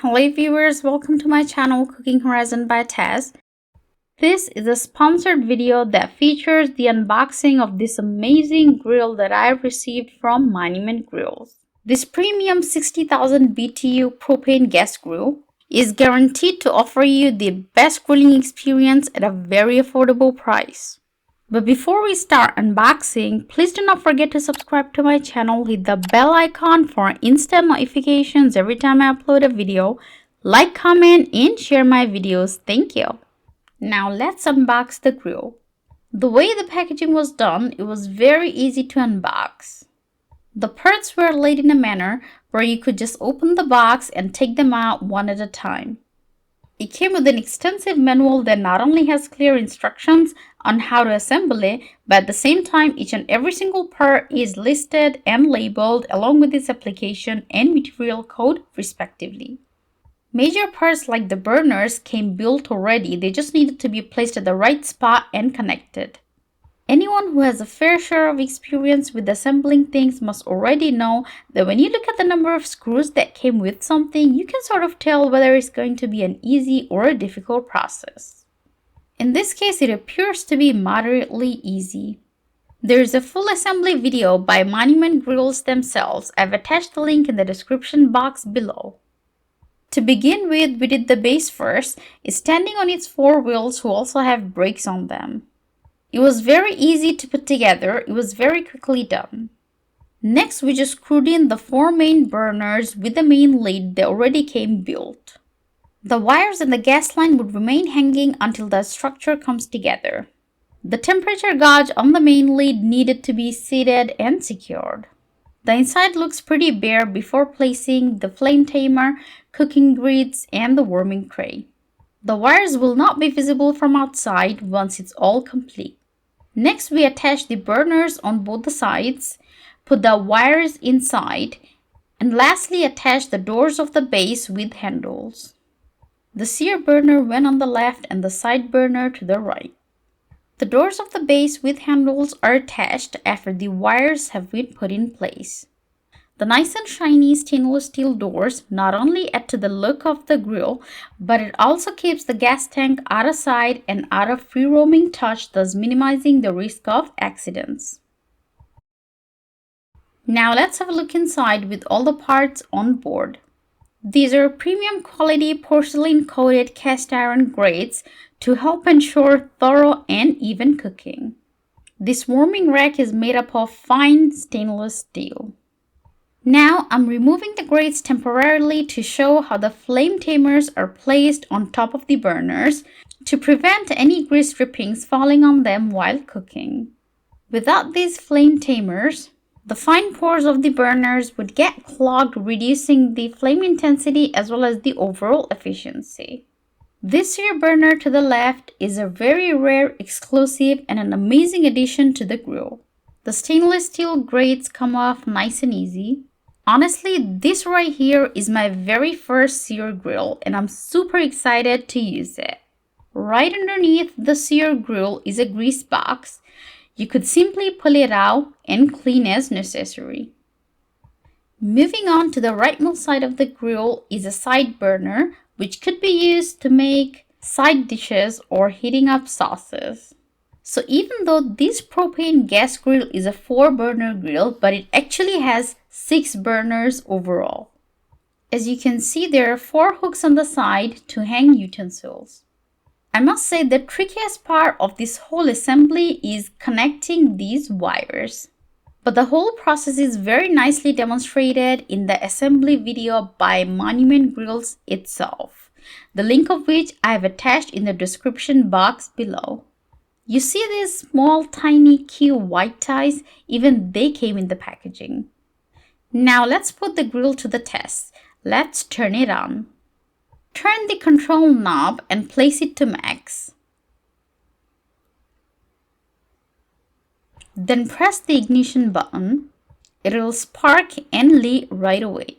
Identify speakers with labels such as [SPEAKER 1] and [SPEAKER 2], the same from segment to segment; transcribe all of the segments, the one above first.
[SPEAKER 1] Hello viewers, welcome to my channel Cooking Horizon by Taz. This is a sponsored video that features the unboxing of this amazing grill that I received from Monument Grills. This premium 60,000 BTU propane gas grill is guaranteed to offer you the best grilling experience at a very affordable price. But before we start unboxing, please do not forget to subscribe to my channel, hit the bell icon for instant notifications every time I upload a video, like, comment, and share my videos. Thank you. Now let's unbox the grill. The way the packaging was done, it was very easy to unbox. The parts were laid in a manner where you could just open the box and take them out one at a time. It came with an extensive manual that not only has clear instructions on how to assemble it, but at the same time each and every single part is listed and labeled along with its application and material code respectively. Major parts like the burners came built already, they just needed to be placed at the right spot and connected. Anyone who has a fair share of experience with assembling things must already know that when you look at the number of screws that came with something, you can sort of tell whether it's going to be an easy or a difficult process. In this case, it appears to be moderately easy. There is a full assembly video by Monument Grills themselves. I've attached the link in the description box below. To begin with, we did the base first. It's standing on its four wheels who also have brakes on them. It was very easy to put together, it was very quickly done. Next, we just screwed in the four main burners with the main lid that already came built. The wires and the gas line would remain hanging until the structure comes together. The temperature gauge on the main lid needed to be seated and secured. The inside looks pretty bare before placing the flame tamer, cooking grids, and the warming tray. The wires will not be visible from outside once it's all complete. Next, we attach the burners on both the sides, put the wires inside, and lastly attach the doors of the base with handles. The sear burner went on the left and the side burner to the right. The doors of the base with handles are attached after the wires have been put in place. The nice and shiny stainless steel doors not only add to the look of the grill, but it also keeps the gas tank out of sight and out of free-roaming touch, thus minimizing the risk of accidents. Now let's have a look inside with all the parts on board. These are premium quality porcelain coated cast iron grates to help ensure thorough and even cooking. This warming rack is made up of fine stainless steel. Now I'm removing the grates temporarily to show how the flame tamers are placed on top of the burners to prevent any grease drippings falling on them while cooking. Without these flame tamers, the fine pores of the burners would get clogged, reducing the flame intensity as well as the overall efficiency. This sear burner to the left is a very rare, exclusive, and an amazing addition to the grill. The stainless steel grates come off nice and easy. Honestly, this right here is my very first sear grill and I'm super excited to use it. Right underneath the sear grill is a grease box. You could simply pull it out and clean as necessary. Moving on to the rightmost side of the grill is a side burner which could be used to make side dishes or heating up sauces. So even though this propane gas grill is a 4-burner grill, but it actually has 6 burners overall. As you can see, there are 4 hooks on the side to hang utensils. I must say the trickiest part of this whole assembly is connecting these wires. But the whole process is very nicely demonstrated in the assembly video by Monument Grills itself, the link of which I have attached in the description box below. You see these small tiny cute white ties, even they came in the packaging. Now let's put the grill to the test. Let's turn it on. Turn the control knob and place it to max. Then press the ignition button. It will spark and lit right away.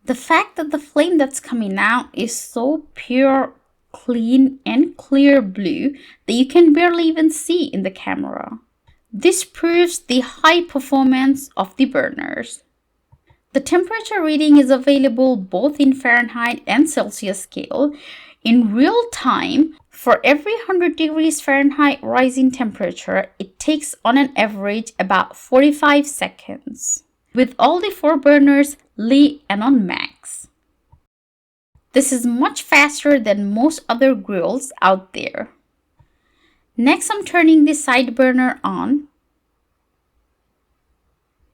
[SPEAKER 1] The fact that the flame that's coming out is so pure, clean and clear blue that you can barely even see in the camera. This proves the high performance of the burners. The temperature reading is available both in Fahrenheit and Celsius scale. In real time, for every 100 degrees Fahrenheit rise in temperature, it takes on an average about 45 seconds, with all the 4 burners lit and on max. This is much faster than most other grills out there. Next, I'm turning the side burner on.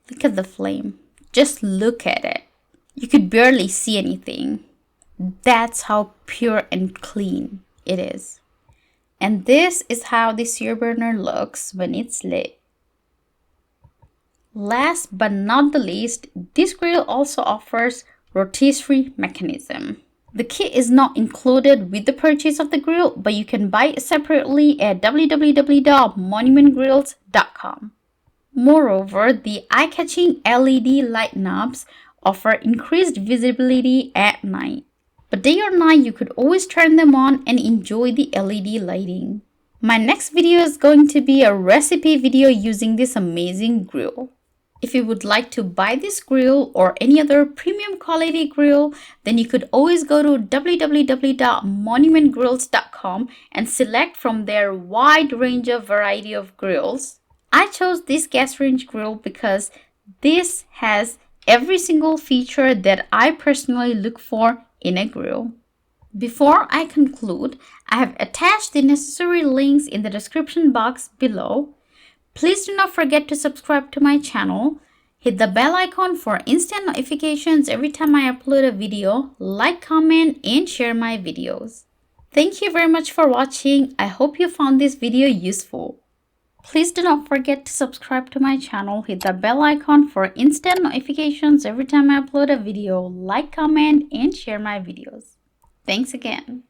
[SPEAKER 1] Look at the flame. Just look at it. You could barely see anything. That's how pure and clean it is. And this is how the sear burner looks when it's lit. Last but not the least, this grill also offers rotisserie mechanism. The kit is not included with the purchase of the grill, but you can buy it separately at www.monumentgrills.com. Moreover, the eye-catching LED light knobs offer increased visibility at night. But day or night, you could always turn them on and enjoy the LED lighting. My next video is going to be a recipe video using this amazing grill. If you would like to buy this grill or any other premium quality grill, then you could always go to www.monumentgrills.com and select from their wide range of variety of grills. I chose this gas range grill because this has every single feature that I personally look for in a grill. Before I conclude, I have attached the necessary links in the description box below. Please do not forget to subscribe to my channel, hit the bell icon for instant notifications every time I upload a video, like, comment, and share my videos. Thank you very much for watching. I hope you found this video useful. Please do not forget to subscribe to my channel, hit the bell icon for instant notifications every time I upload a video, like, comment, and share my videos. Thanks again.